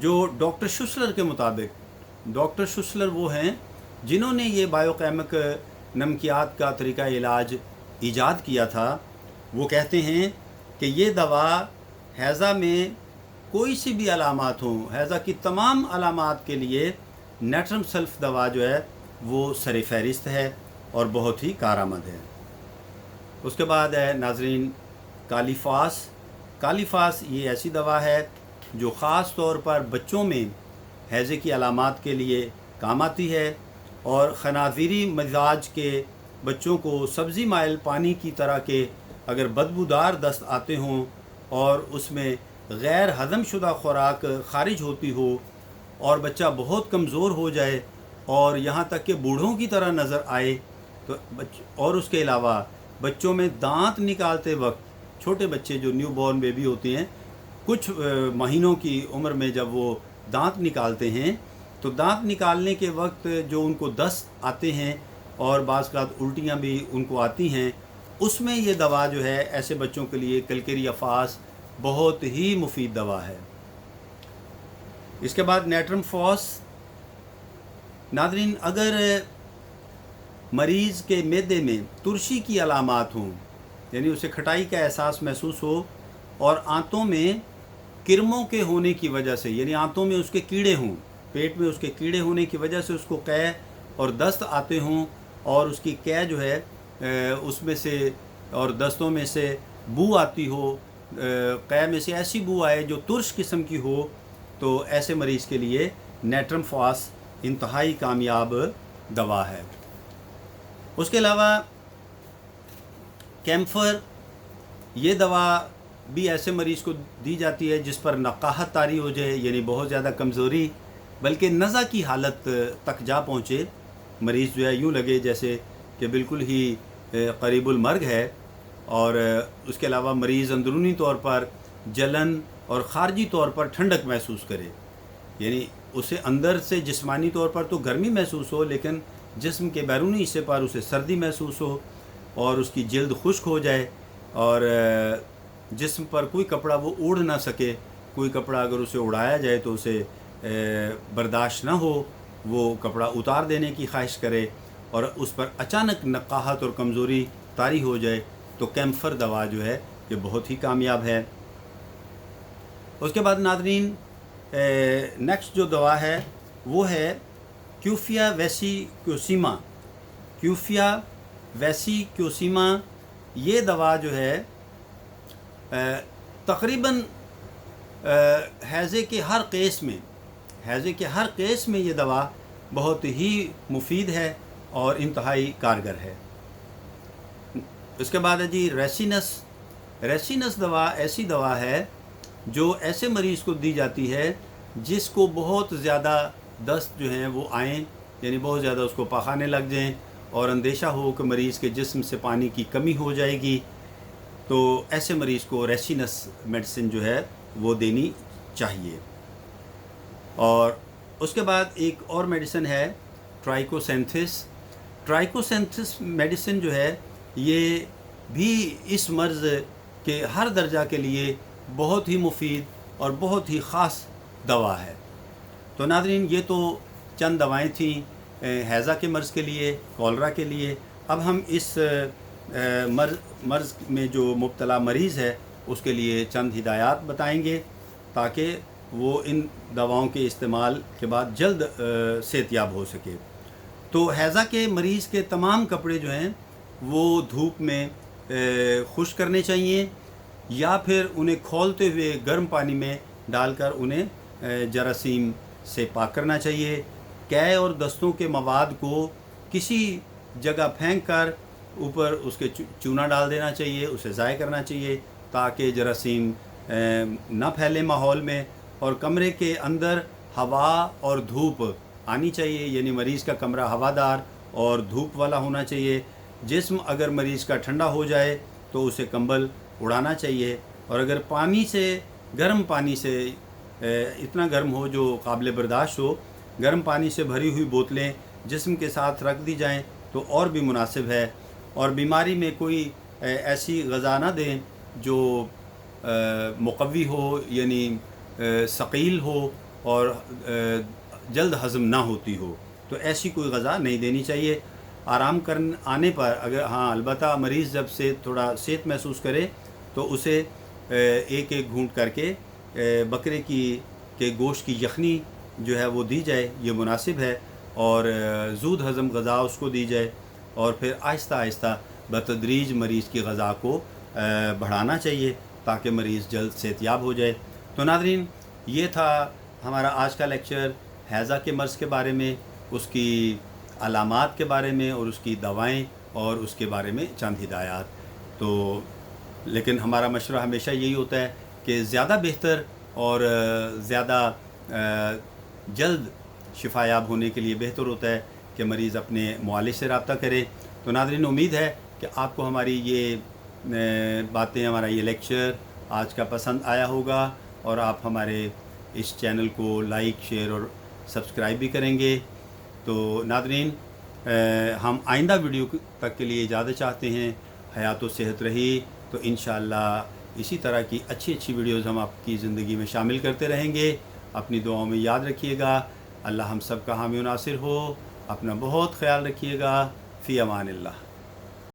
جو ڈاکٹر شسلر کے مطابق، ڈاکٹر شسلر وہ ہیں جنہوں نے یہ بائیوکیمک نمکیات کا طریقہ علاج ایجاد کیا تھا، وہ کہتے ہیں کہ یہ دوا ہیضہ میں کوئی سی بھی علامات ہوں، ہیضہ کی تمام علامات کے لیے نیٹرم سلف دوا جو ہے وہ سر فہرست ہے اور بہت ہی کارآمد ہے۔ اس کے بعد ہے ناظرین کالیفاس۔ کالیفاس یہ ایسی دوا ہے جو خاص طور پر بچوں میں ہیضے کی علامات کے لیے کام آتی ہے، اور خنازیری مزاج کے بچوں کو سبزی مائل پانی کی طرح کے اگر بدبودار دست آتے ہوں اور اس میں غیر ہضم شدہ خوراک خارج ہوتی ہو اور بچہ بہت کمزور ہو جائے اور یہاں تک کہ بوڑھوں کی طرح نظر آئے تو اور اس کے علاوہ بچوں میں دانت نکالتے وقت، چھوٹے بچے جو نیو بورن بیبی ہوتے ہیں، کچھ مہینوں کی عمر میں جب وہ دانت نکالتے ہیں تو دانت نکالنے کے وقت جو ان کو دست آتے ہیں اور بعض اوقات الٹیاں بھی ان کو آتی ہیں، اس میں یہ دوا جو ہے ایسے بچوں کے لیے کلکری افاس بہت ہی مفید دوا ہے۔ اس کے بعد نیٹرم فاس۔ ناظرین اگر مریض کے معدے میں ترشی کی علامات ہوں، یعنی اسے کھٹائی کا احساس محسوس ہو اور آنتوں میں کرموں کے ہونے کی وجہ سے، یعنی آنتوں میں اس کے کیڑے ہوں، پیٹ میں اس کے کیڑے ہونے کی وجہ سے اس کو قے اور دست آتے ہوں اور اس کی قے جو ہے اس میں سے اور دستوں میں سے بو آتی ہو، قے میں سے ایسی بو آئے جو ترش قسم کی ہو، تو ایسے مریض کے لیے نیٹرم فاس انتہائی کامیاب دوا ہے۔ اس کے علاوہ کیمفر، یہ دوا بھی ایسے مریض کو دی جاتی ہے جس پر نقاہت طاری ہو جائے، یعنی بہت زیادہ کمزوری بلکہ نزع کی حالت تک جا پہنچے، مریض جو ہے یوں لگے جیسے کہ بالکل ہی قریب المرگ ہے، اور اس کے علاوہ مریض اندرونی طور پر جلن اور خارجی طور پر ٹھنڈک محسوس کرے، یعنی اسے اندر سے جسمانی طور پر تو گرمی محسوس ہو لیکن جسم کے بیرونی حصے پر اسے سردی محسوس ہو اور اس کی جلد خشک ہو جائے اور جسم پر کوئی کپڑا وہ اوڑھ نہ سکے، کوئی کپڑا اگر اسے اڑایا جائے تو اسے برداشت نہ ہو، وہ کپڑا اتار دینے کی خواہش کرے اور اس پر اچانک نقاہت اور کمزوری طاری ہو جائے، تو کیمفر دوا جو ہے یہ بہت ہی کامیاب ہے۔ اس کے بعد ناظرین نیکسٹ جو دوا ہے وہ ہے کیوفیا ویسیکوسیما۔ کیوفیا ویسیکوسیما یہ دوا جو ہے تقریباً ہیضے کے ہر کیس میں یہ دوا بہت ہی مفید ہے اور انتہائی کارگر ہے۔ اس کے بعد ہے جی ریسینس۔ ریسینس دوا ایسی دوا ہے جو ایسے مریض کو دی جاتی ہے جس کو بہت زیادہ دست جو ہیں وہ آئیں، یعنی بہت زیادہ اس کو پاخانے لگ جائیں اور اندیشہ ہو کہ مریض کے جسم سے پانی کی کمی ہو جائے گی، تو ایسے مریض کو ریسینس میڈیسن جو ہے وہ دینی چاہیے۔ اور اس کے بعد ایک اور میڈیسن ہے ٹرائیکوسینتھس۔ ٹرائیکوسینتھس میڈیسن جو ہے یہ بھی اس مرض کے ہر درجہ کے لیے بہت ہی مفید اور بہت ہی خاص دوا ہے۔ تو ناظرین یہ تو چند دوائیں تھیں ہیضہ کے مرض کے لیے، کولرا کے لیے۔ اب ہم اس مرض میں جو مبتلا مریض ہے اس کے لیے چند ہدایات بتائیں گے تاکہ وہ ان دواؤں کے استعمال کے بعد جلد صحتیاب ہو سکے۔ تو ہیضہ کے مریض کے تمام کپڑے جو ہیں وہ دھوپ میں خشک کرنے چاہیے یا پھر انہیں کھولتے ہوئے گرم پانی میں ڈال کر انہیں جراثیم سے پاک کرنا چاہیے۔ قے اور دستوں کے مواد کو کسی جگہ پھینک کر اوپر اس کے چونا ڈال دینا چاہیے، اسے ضائع کرنا چاہیے تاکہ جراثیم نہ پھیلے ماحول میں، اور کمرے کے اندر ہوا اور دھوپ آنی چاہیے، یعنی مریض کا کمرہ ہوادار اور دھوپ والا ہونا چاہیے۔ جسم اگر مریض کا ٹھنڈا ہو جائے تو اسے کمبل اڑانا چاہیے، اور اگر گرم پانی سے اتنا گرم ہو جو قابل برداشت ہو، گرم پانی سے بھری ہوئی بوتلیں جسم کے ساتھ رکھ دی جائیں تو اور بھی مناسب ہے۔ اور بیماری میں کوئی ایسی غذا نہ دیں جو مقوی ہو، یعنی ثقیل ہو اور جلد ہضم نہ ہوتی ہو، تو ایسی کوئی غذا نہیں دینی چاہیے۔ آرام آنے پر اگر ہاں البتہ مریض جب سے تھوڑا صحت محسوس کرے تو اسے ایک ایک گھونٹ کر کے بکرے کے گوشت کی یخنی جو ہے وہ دی جائے، یہ مناسب ہے، اور زود ہضم غذا اس کو دی جائے، اور پھر آہستہ آہستہ بتدریج مریض کی غذا کو بڑھانا چاہیے تاکہ مریض جلد صحت یاب ہو جائے۔ تو ناظرین، یہ تھا ہمارا آج کا لیکچر ہیضہ کے مرض کے بارے میں، اس کی علامات کے بارے میں، اور اس کی دوائیں، اور اس کے بارے میں چند ہدایات۔ تو لیکن ہمارا مشورہ ہمیشہ یہی ہوتا ہے کہ زیادہ بہتر اور زیادہ جلد شفا یاب ہونے کے لیے بہتر ہوتا ہے کہ مریض اپنے معالج سے رابطہ کرے۔ تو ناظرین، امید ہے کہ آپ کو ہماری یہ باتیں، ہمارا یہ لیکچر آج کا پسند آیا ہوگا، اور آپ ہمارے اس چینل کو لائک، شیئر اور سبسکرائب بھی کریں گے۔ تو ناظرین، ہم آئندہ ویڈیو تک کے لیے اجازت چاہتے ہیں۔ حیات و صحت رہی تو انشاءاللہ اسی طرح کی اچھی ویڈیوز ہم آپ کی زندگی میں شامل کرتے رہیں گے۔ اپنی دعاؤں میں یاد رکھیے گا۔ اللہ ہم سب کا حامی و ناصر ہو۔ اپنا بہت خیال رکھیے گا۔ فی امان اللہ۔